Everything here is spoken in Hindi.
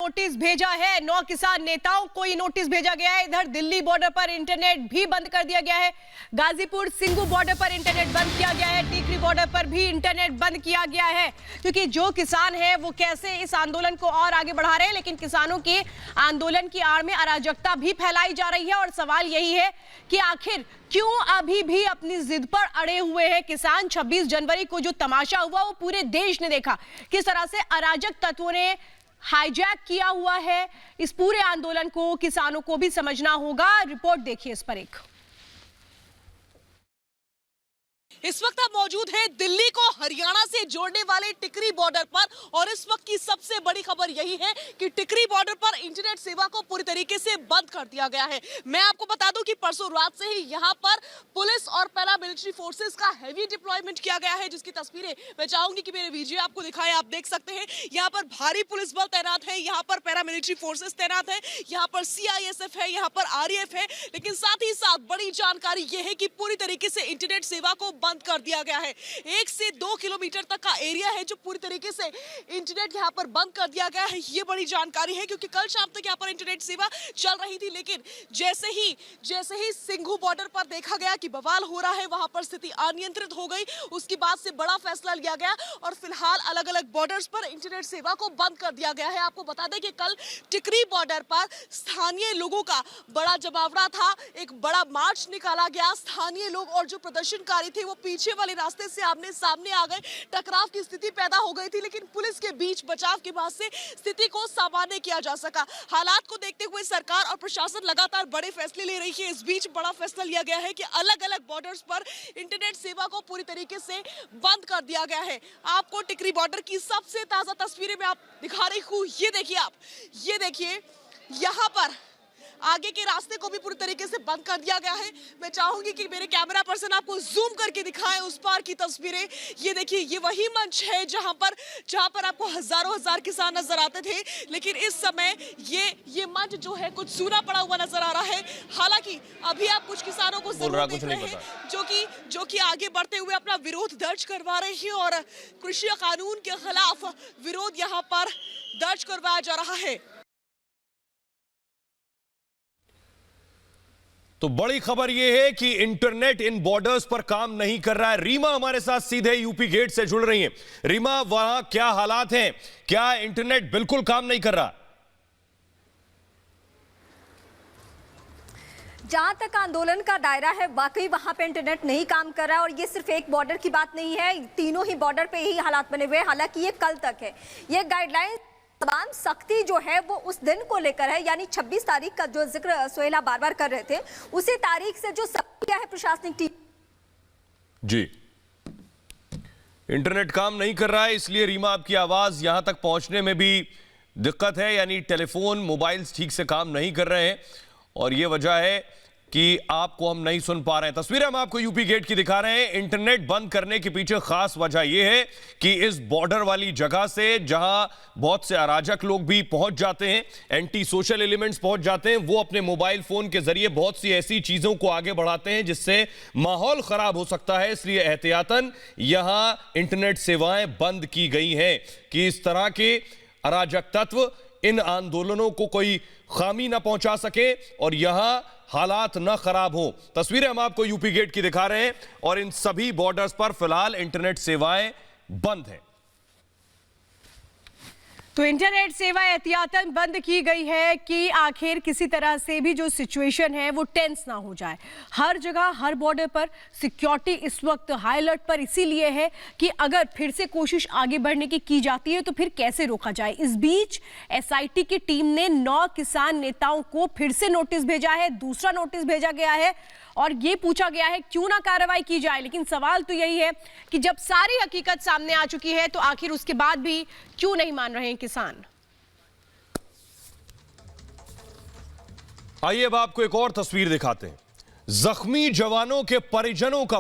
नोटिस भेजा है। 9 किसान नेताओं को ये नोटिस भेजा गया है। इधर दिल्ली बॉर्डर पर इंटरनेट भी बंद कर दिया गया है। गाजीपुर सिंगू बॉर्डर पर इंटरनेट बंद किया गया है। टीकरी बॉर्डर पर भी इंटरनेट बंद किया गया है, क्योंकि जो किसान है वो कैसे इस आंदोलन को और आगे बढ़ा रहे हैं, लेकिन किसानों के आंदोलन की आड़ में अराजकता भी फैलाई जा रही है। और सवाल यही है कि आखिर क्यों अभी भी अपनी जिद पर अड़े हुए हैं किसान। 26 जनवरी को जो तमाशा हुआ वो पूरे देश ने देखा, किस तरह से अराजक तत्वों ने हाईजैक किया हुआ है इस पूरे आंदोलन को। किसानों को भी समझना होगा। रिपोर्ट देखिए इस पर एक। इस वक्त आप मौजूद हैं दिल्ली को हरियाणा से जोड़ने वाले टिकरी बॉर्डर पर, और इस वक्त की सबसे बड़ी खबर यही है कि टिकरी बॉर्डर पर इंटरनेट सेवा को पूरी तरीके से बंद कर दिया गया है। मैं आपको बता दूं कि परसों रात से ही यहां पर पुलिस और पैरामिलिट्री फोर्सेस का हेवी डिप्लॉयमेंट किया गया है, जिसकी तस्वीरें मैं चाहूंगी कि मेरे वीडियो आपको दिखाएं। आप देख सकते हैं यहाँ पर भारी पुलिस बल तैनात है, यहाँ पर पैरामिलिट्री फोर्सेस तैनात है, यहाँ पर CISF है, यहाँ पर RAF है। लेकिन साथ ही साथ बड़ी जानकारी यह है कि पूरी तरीके से इंटरनेट सेवा को बंद कर दिया गया है। 1 से 2 किलोमीटर तक का एरिया है जो पूरी तरीके से इंटरनेट यहां पर बंद कर दिया गया है। ये बड़ी जानकारी है, क्योंकि कल शाम तक यहां पर इंटरनेट सेवा चल रही थी, लेकिन जैसे ही सिंघू बॉर्डर पर देखा गया कि बवाल हो रहा है, वहां पर स्थिति अनियंत्रित हो गई। उसके बाद से बड़ा फैसला लिया गया और फिलहाल अलग अलग बॉर्डर्स पर इंटरनेट सेवा को बंद कर दिया गया है। आपको बता दें कि कल टिकरी बॉर्डर पर स्थानीय लोगों का बड़ा जमावड़ा था, एक बड़ा मार्च निकाला गया। स्थानीय लोग और जो प्रदर्शनकारी थे वो पीछे वाले रास्ते से आमने सामने आ गए। टकराव की स्थिति पैदा हो गई थी, लेकिन पुलिस के बीच बचाव के बाद से स्थिति को सामान्य किया जा सका। हालात को देखते हुए सरकार और प्रशासन लगातार बड़े फैसले ले रही है। इस बीच बड़ा फैसला लिया गया है कि अलग अलग बॉर्डर्स पर इंटरनेट सेवा को पूरी तरीके से बंद कर दिया गया है। आपको टिकरी बॉर्डर की सबसे ताजा तस्वीरें मैं आप दिखा रही हूँ। ये देखिए आप, ये देखिए यहाँ पर आगे के रास्ते को भी पूरी तरीके से बंद कर दिया गया है। मैं चाहूंगी कि मेरे कैमरा पर्सन आपको जूम करके दिखाएं उस पार की तस्वीरें। ये देखिए, ये वही मंच है जहां पर आपको हजार किसान नजर आते थे, लेकिन इस समय ये मंच जो है कुछ सूना पड़ा हुआ नजर आ रहा है। हालांकि अभी आप कुछ किसानों को जरूर देख रहे हैं जो कि आगे बढ़ते हुए अपना विरोध दर्ज करवा रहे हैं, और कृषि कानून के खिलाफ विरोध यहाँ पर दर्ज करवाया जा रहा है। तो बड़ी खबर यह है कि इंटरनेट इन बॉर्डर्स पर काम नहीं कर रहा है। रीमा हमारे साथ सीधे यूपी गेट से जुड़ रही हैं। रीमा, वहां क्या हालात हैं? क्या इंटरनेट बिल्कुल काम नहीं कर रहा? जहां तक आंदोलन का दायरा है, वाकई वहां पे इंटरनेट नहीं काम कर रहा है। और ये सिर्फ एक बॉर्डर की बात नहीं है, तीनों ही बॉर्डर पे ही हालात बने हुए हैं। हालांकि ये कल तक है। ये गाइडलाइन तमाम सख्ती जो है वो उस दिन को लेकर है, यानी 26 तारीख का जो जिक्र सोहेला बार-बार कर रहे थे, उसी तारीख से जो सख्ती है प्रशासनिक टीम। जी, इंटरनेट काम नहीं कर रहा है, इसलिए रीमा आपकी आवाज यहां तक पहुंचने में भी दिक्कत है, यानी टेलीफोन मोबाइल्स ठीक से काम नहीं कर रहे हैं, और यह वजह है कि आपको हम नहीं सुन पा रहे हैं। तस्वीरें हम आपको यूपी गेट की दिखा रहे हैं। इंटरनेट बंद करने के पीछे खास वजह यह है कि इस बॉर्डर वाली जगह से जहां बहुत से अराजक लोग भी पहुंच जाते हैं, एंटी सोशल एलिमेंट्स पहुंच जाते हैं, वो अपने मोबाइल फोन के जरिए बहुत सी ऐसी चीजों को आगे बढ़ाते हैं जिससे माहौल खराब हो सकता है। इसलिए एहतियातन यहां इंटरनेट सेवाएं बंद की गई हैं कि इस तरह के अराजक तत्व इन आंदोलनों को कोई खामी ना पहुंचा सके और यहां हालात न खराब हो। तस्वीरें हम आपको यूपी गेट की दिखा रहे हैं, और इन सभी बॉर्डर्स पर फिलहाल इंटरनेट सेवाएं बंद हैं। तो इंटरनेट सेवा एहतियातन बंद की गई है कि आखिर किसी तरह से भी जो सिचुएशन है वो टेंस ना हो जाए। हर जगह, हर बॉर्डर पर सिक्योरिटी इस वक्त हाई अलर्ट पर इसीलिए है कि अगर फिर से कोशिश आगे बढ़ने की जाती है तो फिर कैसे रोका जाए। इस बीच SIT की टीम ने 9 किसान नेताओं को फिर से नोटिस भेजा है। दूसरा नोटिस भेजा गया है और ये पूछा गया है क्यों ना कार्रवाई की जाए। लेकिन सवाल तो यही है कि जब सारी हकीकत सामने आ चुकी है तो आखिर उसके बाद भी क्यों नहीं मान रहे हैं किसान। आइए अब आपको एक और तस्वीर दिखाते हैं। जख्मी जवानों के परिजनों का